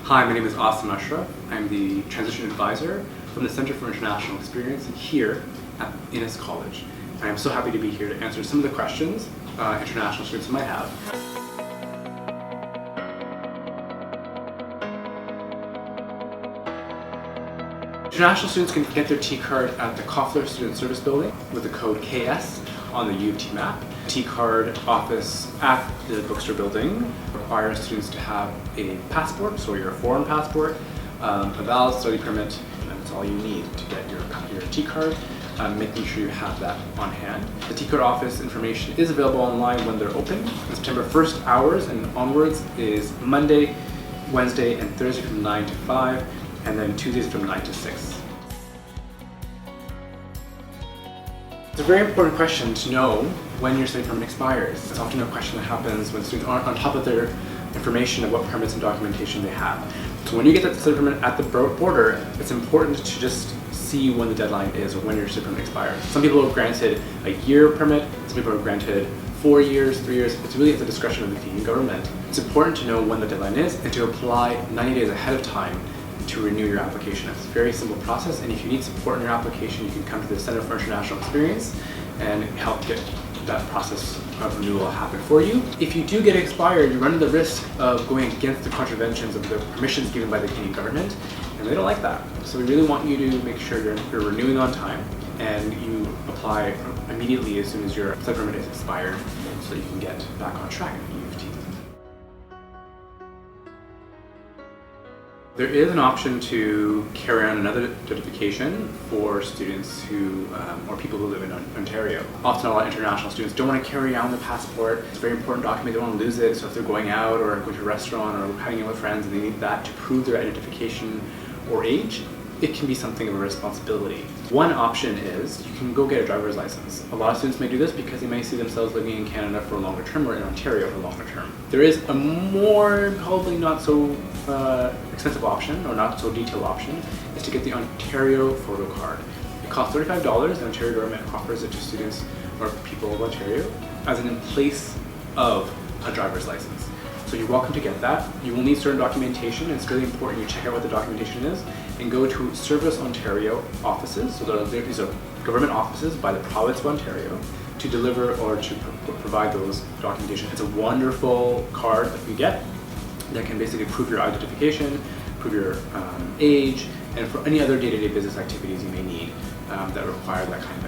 Hi, my name is Asim. I'm the Transition Advisor from the Center for International Experience here at Innis College. And I'm so happy to be here to answer some of the questions international students might have. International students can get their T-card at the Koffler Student Service Building with the code KS on the U of T map. T-card office at the bookstore building requires students to have a passport, so your foreign passport, a valid study permit, and that's all you need to get your T-card, making sure you have that on hand. The T-card office information is available online when they're open. September 1st hours and onwards is Monday, Wednesday, and Thursday from 9 to 5, and then Tuesdays from 9 to 6. It's a very important question to know when your study permit expires. It's often a question that happens when students aren't on top of their information of what permits and documentation they have. So when you get that study permit at the border, it's important to just see when the deadline is or when your study permit expires. Some people are granted a year permit, some people are granted 4 years, 3 years. It's really at the discretion of the Canadian government. It's important to know when the deadline is and to apply 90 days ahead of time to renew your application. It's a very simple process, and if you need support in your application, you can come to the Center for International Experience and help get that process of renewal happen for you. If you do get expired, you run the risk of going against the contraventions of the permissions given by the Canadian government, and they don't like that. So we really want you to make sure you're renewing on time and you apply immediately as soon as your study permit is expired so you can get back on track at U of T. There is an option to carry on another certification for students who, or people who live in Ontario. Often a lot of international students don't want to carry on the passport. It's a very important document, they don't want to lose it, so if they're going out or going to a restaurant or hanging out with friends and they need that to prove their identification or age, it can be something of a responsibility. One option is you can go get a driver's license. A lot of students may do this because they may see themselves living in Canada for a longer term or in Ontario for a longer term. There is a more, probably not so expensive option, or not so detailed option, is to get the Ontario photo card. It costs $35. The Ontario government offers it to students or people of Ontario as in place of a driver's license. So you're welcome to get that. You will need certain documentation. It's really important you check out what the documentation is and go to Service Ontario offices. So these are government offices by the province of Ontario to deliver or to provide those documentation. It's a wonderful card that you get that can basically prove your identification, prove your age, and for any other day-to-day business activities you may need that require that kind of